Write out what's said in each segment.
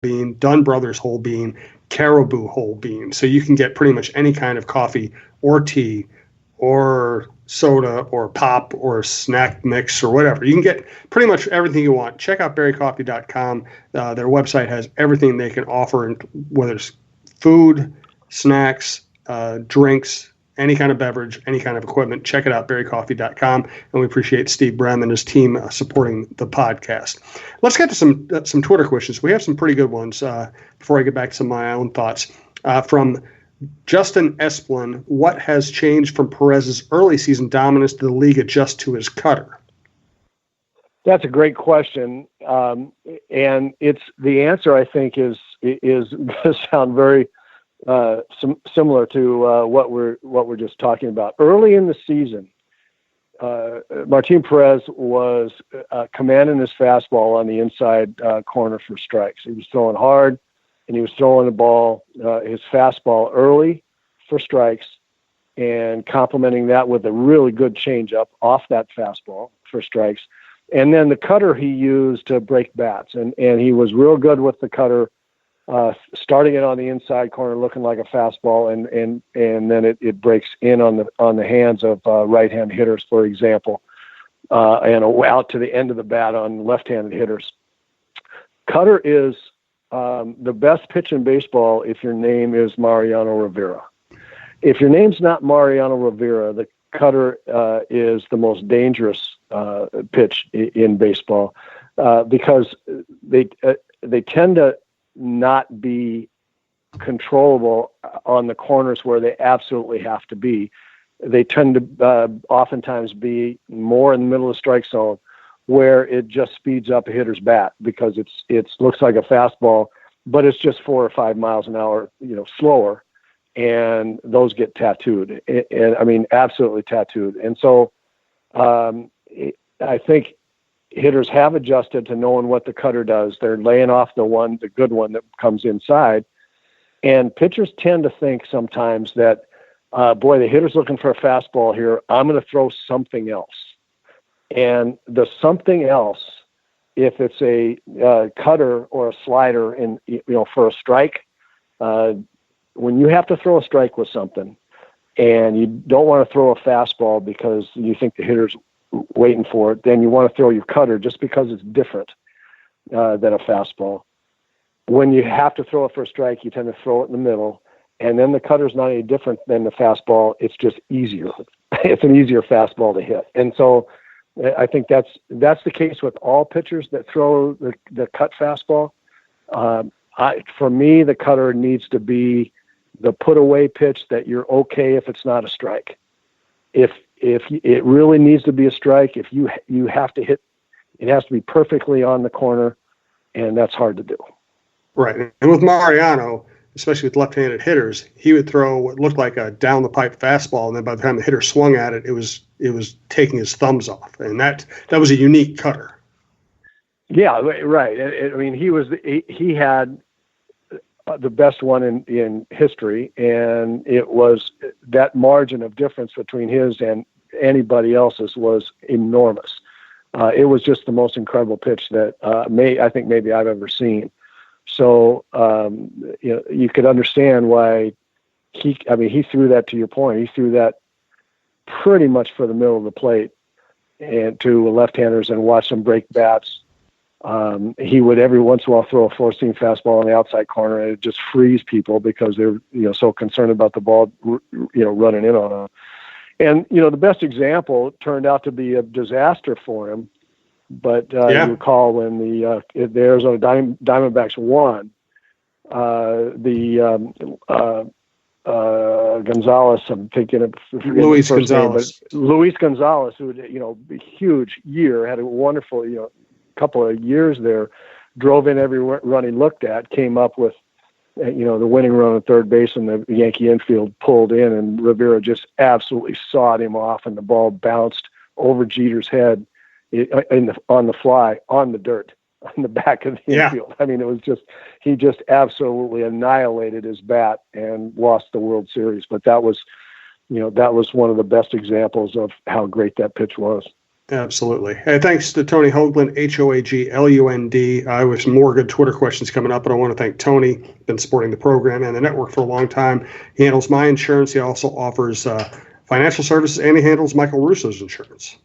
bean, Dunn Brothers whole bean, Caribou whole bean. So you can get pretty much any kind of coffee or tea or soda or pop or snack mix or whatever. You can get pretty much everything you want. Check out berrycoffee.com. Their website has everything they can offer, whether it's food, snacks, drinks, any kind of beverage, any kind of equipment. Check it out, berrycoffee.com. And we appreciate Steve Brehm and his team supporting the podcast. Let's get to some Twitter questions. We have some pretty good ones before I get back to some of my own thoughts. From Justin Esplin, what has changed from Perez's early season dominance to the league adjust to his cutter? That's a great question. And it's the answer, I think, is going to sound very similar to what we're just talking about. Early in the season, Martin Perez was commanding his fastball on the inside corner for strikes. He was throwing hard, and he was throwing the ball, his fastball early for strikes, and complementing that with a really good changeup off that fastball for strikes. And then the cutter he used to break bats, and he was real good with the cutter, starting it on the inside corner, looking like a fastball, and then it breaks in on the hands of right-hand hitters, for example, and out to the end of the bat on left-handed hitters. Cutter is the best pitch in baseball if your name is Mariano Rivera. If your name's not Mariano Rivera, the cutter is the most dangerous pitch in baseball because they tend to not be controllable on the corners where they absolutely have to be. They tend to oftentimes be more in the middle of the strike zone where it just speeds up a hitter's bat because it looks like a fastball, but it's just 4 or 5 miles an hour, slower, and those get tattooed. And I mean, absolutely tattooed. And so I think hitters have adjusted to knowing what the cutter does. They're laying off the good one that comes inside. And pitchers tend to think sometimes that, the hitter's looking for a fastball here. I'm going to throw something else. And the something else, if it's a cutter or a slider for a strike, when you have to throw a strike with something and you don't want to throw a fastball because you think the hitter's waiting for it, then you want to throw your cutter just because it's different than a fastball. When you have to throw it for a strike, you tend to throw it in the middle, and then the cutter's not any different than the fastball. It's just easier. It's an easier fastball to hit. And so I think that's the case with all pitchers that throw the cut fastball. For me, the cutter needs to be the put away pitch that you're okay if it's not a strike. If it really needs to be a strike, if you have to hit, it has to be perfectly on the corner, and that's hard to do. Right. And with Mariano, especially with left-handed hitters, he would throw what looked like a down-the-pipe fastball, and then by the time the hitter swung at it, it was taking his thumbs off, and that was a unique cutter. Yeah, right. I mean, he had the best one in history, and it was that margin of difference between his and anybody else's was enormous. It was just the most incredible pitch that I think maybe I've ever seen. So you could understand why he threw that, to your point. He threw that pretty much for the middle of the plate and to left-handers and watch them break bats. He would every once in a while throw a four-seam fastball on the outside corner, and it just frees people because they're so concerned about the ball running in on them. And the best example turned out to be a disaster for him. But you recall when the Arizona Diamondbacks won, Gonzalez, I'm thinking of Luis Gonzalez. Luis Gonzalez, who had a huge year, had a wonderful couple of years there, drove in every run he looked at, came up with the winning run on third base, and the Yankee infield pulled in, and Rivera just absolutely sawed him off, and the ball bounced over Jeter's head on the fly on the dirt on the back of the infield. I mean, it was he just absolutely annihilated his bat and lost the World Series. But that was one of the best examples of how great that pitch was. Absolutely. Hey, thanks to Tony Hoaglund, Hoaglund. I have some more good Twitter questions coming up, but I want to thank Tony. Been supporting the program and the network for a long time. He handles my insurance. He also offers financial services, and he handles Michael Russo's insurance.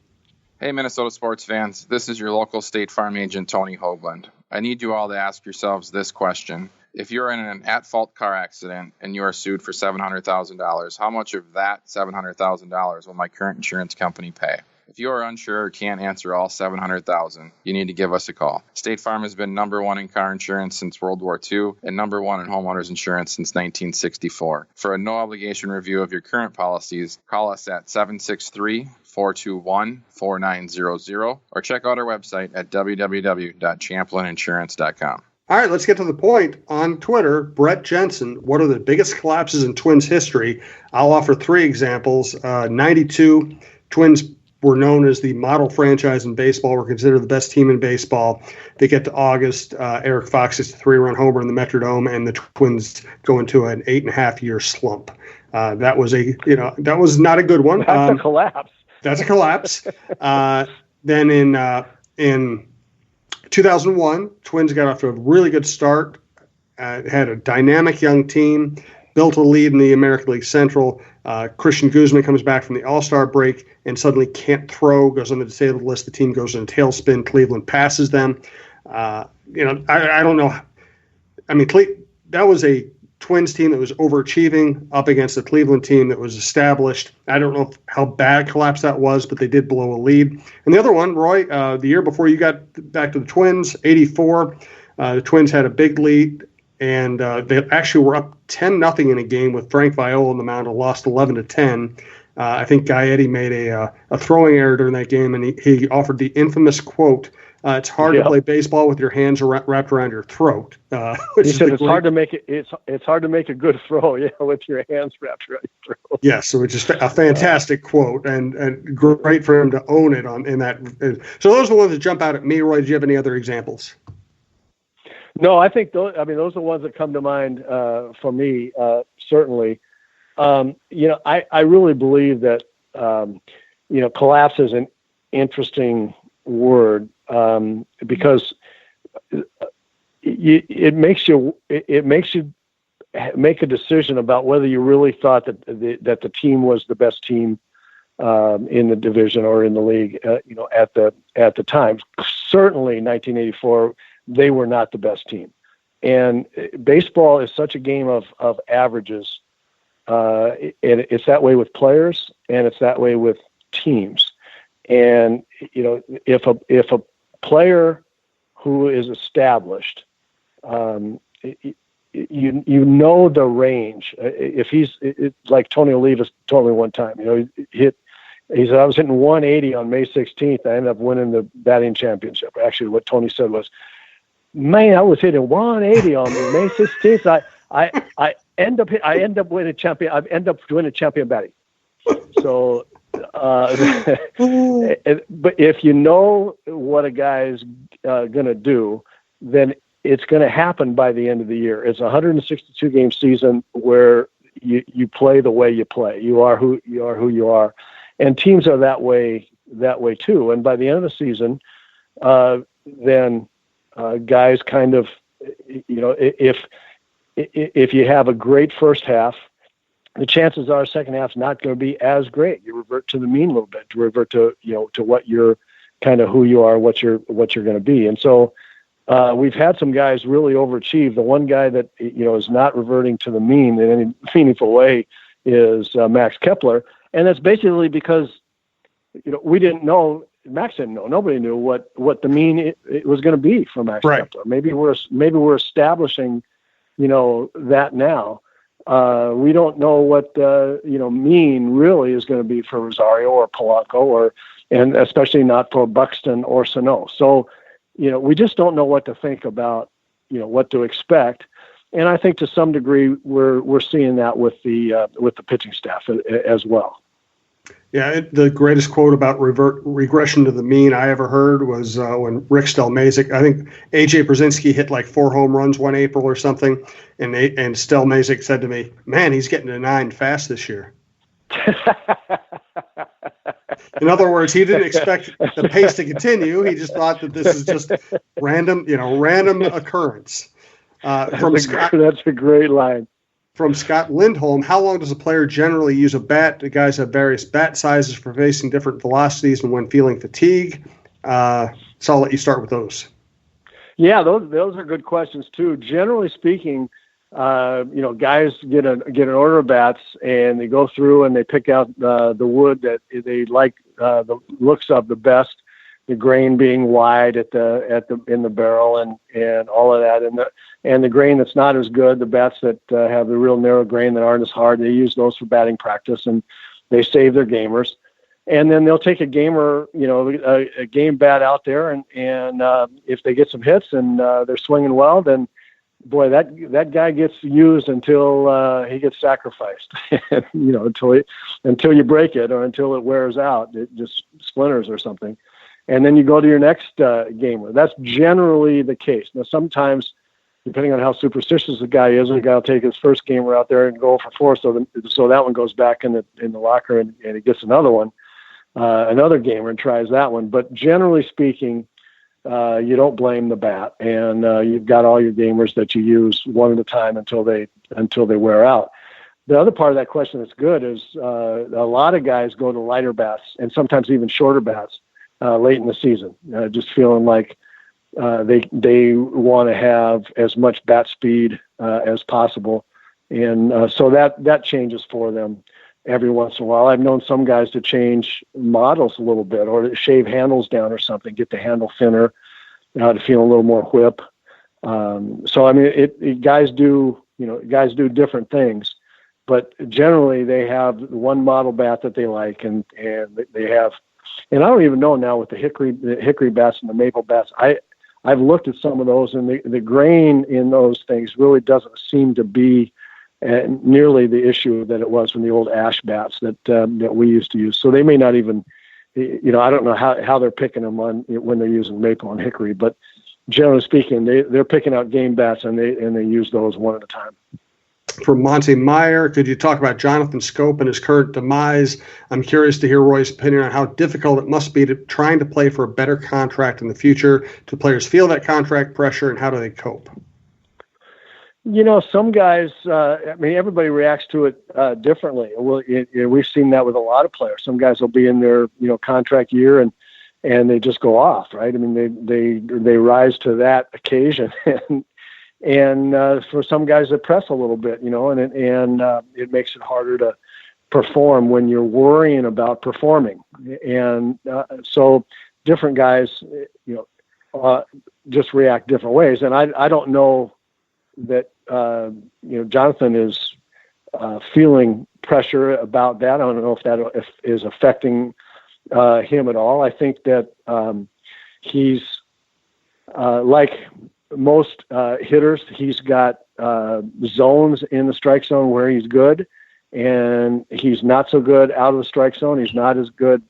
Hey, Minnesota sports fans. This is your local State Farm agent, Tony Hoaglund. I need you all to ask yourselves this question. If you're in an at-fault car accident and you are sued for $700,000, how much of that $700,000 will my current insurance company pay? If you are unsure or can't answer all $700,000, you need to give us a call. State Farm has been number one in car insurance since World War II and number one in homeowners insurance since 1964. For a no-obligation review of your current policies, call us at 763-421-4900 or check out our website at www.champlininsurance.com. All right, let's get to the point. On Twitter, Brett Jensen, what are the biggest collapses in Twins history? I'll offer 3 examples. 92, Twins were known as the model franchise in baseball, were considered the best team in baseball. They get to August, Eric Fox hits a 3-run homer in the Metrodome, and the Twins go into an 8.5-year slump. That was not a good one. That's a collapse. That's a collapse. Then in 2001, Twins got off to a really good start, had a dynamic young team, built a lead in the American League Central. Christian Guzman comes back from the All-Star break and suddenly can't throw, goes on the disabled list. The team goes in a tailspin. Cleveland passes them. I don't know. I mean, that was a Twins team that was overachieving up against a Cleveland team that was established. I don't know how bad collapse that was, but they did blow a lead. And the other one, Roy, the year before you got back to the Twins, 84, the Twins had a big lead, and they actually were up 10-0 in a game with Frank Viola on the mound and lost 11-10. I think Gaetti made a throwing error during that game, and he offered the infamous quote, "It's hard to play baseball with your hands wrapped around your throat." He said it's hard to make it. It's hard to make a good throw, with your hands wrapped around your throat. Yes, which is a fantastic quote, and great for him to own it in that. So those are the ones that jump out at me. Roy, do you have any other examples? No, I think those are the ones that come to mind for me. Certainly, I really believe that collapse is an interesting word because it makes you make a decision about whether you really thought that the team was the best team in the division or in the league. At the time, certainly 1984. They were not the best team. And baseball is such a game of averages. And it's that way with players, and it's that way with teams. And, if a player who is established, the range. If he's like Tony Oliva told me one time, he said, I was hitting 180 on May 16th. I ended up winning the batting championship. Actually, what Tony said was, "Man, I was hitting 180 on May 16th. I end up winning champion. I end up winning champion batting." So, but if you know what a guy's going to do, then it's going to happen by the end of the year. It's a 162 game season where you play the way you play. You are who you are, and teams are that way too. And by the end of the season, then guys kind of, if you have a great first half, the chances are second half's not going to be as great. You revert to the mean a little bit, to revert to what you're kind of who you are, what you're going to be. And so we've had some guys really overachieve. The one guy that is not reverting to the mean in any meaningful way is Max Kepler, and that's basically because we didn't know. Max didn't know. Nobody knew what the mean it was going to be for Max Kepler. Maybe we're establishing, that now. We don't know what mean really is going to be for Rosario or Polanco and especially not for Buxton or Sano. So, we just don't know what to think about, what to expect. And I think to some degree we're seeing that with the pitching staff as well. Yeah, the greatest quote about regression to the mean I ever heard was when Rick Stelmazik, I think A.J. Brzezinski hit like 4 home runs one April or something, and Stelmazik said to me, "Man, he's getting to 9 fast this year." In other words, he didn't expect the pace to continue. He just thought that this is just random occurrence. That's a great line. From Scott Lindholm, how long does a player generally use a bat? The guys have various bat sizes for facing different velocities and when feeling fatigue. So I'll let you start with those. Yeah, those are good questions too. Generally speaking, guys get an order of bats and they go through and they pick out the wood that they like the looks of the best, the grain being wide in the barrel and all of that, and the grain that's not as good, the bats that have the real narrow grain that aren't as hard, they use those for batting practice and they save their gamers. And then they'll take a gamer, a game bat out there, and if they get some hits and they're swinging well, then boy, that guy gets used until he gets sacrificed, until you break it or until it wears out, it just splinters or something, and then you go to your next gamer. That's generally the case. Now, sometimes, depending on how superstitious the guy is, the guy will take his first gamer out there and go for 4, so that one goes back in the locker and he gets another one. Another gamer and tries that one. But generally speaking, you don't blame the bat, and you've got all your gamers that you use one at a time until they wear out. The other part of that question that's good is a lot of guys go to lighter bats and sometimes even shorter bats late in the season, just feeling like they want to have as much bat speed as possible, and so that changes for them every once in a while. I've known some guys to change models a little bit or to shave handles down or something, get the handle thinner, to feel a little more whip. So I mean, guys do different things, but generally they have one model bat that they like, and they have, and I don't even know now with the hickory bats and the maple bats. I've looked at some of those, and the grain in those things really doesn't seem to be nearly the issue that it was from the old ash bats that we used to use. So they may not even, I don't know how they're picking them on when they're using maple and hickory, but generally speaking, they're picking out game bats and they use those one at a time. From Monty Meyer, could you talk about Jonathan Schoop and his current demise? I'm curious to hear Roy's opinion on how difficult it must be trying to play for a better contract in the future. Do players feel that contract pressure, and how do they cope? Some guys, everybody reacts to it differently. We've seen that with a lot of players. Some guys will be in their, contract year and they just go off, right? I mean, they rise to that occasion. and for some guys that press a little bit, and it makes it harder to perform when you're worrying about performing. And so different guys, just react different ways. And I don't know that, Jonathan is feeling pressure about that. I don't know if that is affecting him at all. I think that he's like most hitters, he's got zones in the strike zone where he's good, and he's not so good out of the strike zone. He's not as good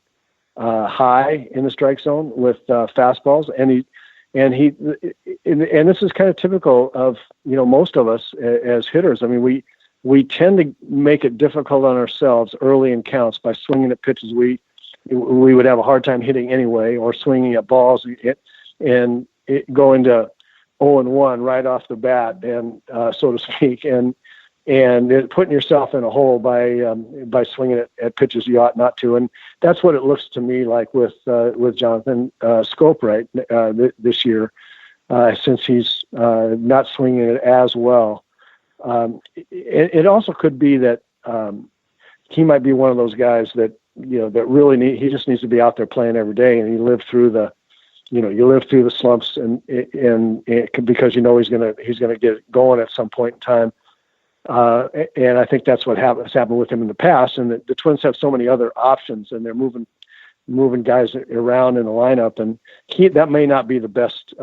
high in the strike zone with fastballs, and this is kind of typical of most of us as hitters. I mean, we tend to make it difficult on ourselves early in counts by swinging at pitches we would have a hard time hitting anyway, or swinging at balls and going to 0-1 right off the bat, and so to speak, and putting yourself in a hole by swinging at pitches you ought not to. And that's what it looks to me like with Jonathan Schoop right this year, since he's not swinging it as well. It also could be that he might be one of those guys that that really he just needs to be out there playing every day, and you live through the slumps and because he's gonna get going at some point in time. And I think that's what has happened with him in the past. And the Twins have so many other options, and they're moving guys around in the lineup, and that may not be the best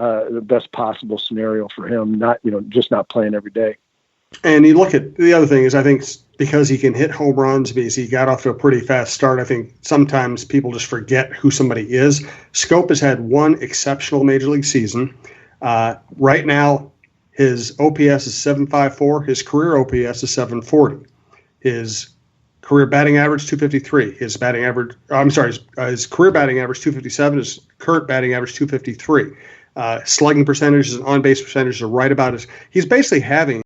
possible scenario for him. Not just not playing every day. And you look at the other thing is, I think because he can hit home runs, because he got off to a pretty fast start, I think sometimes people just forget who somebody is. Schoop has had one exceptional major league season. Right now, his OPS is 754. His career OPS is 740. His Career batting average 253. His batting average, I'm sorry, his career batting average 257. His current batting average 253. Slugging percentages and on base percentages are right about his. He's basically having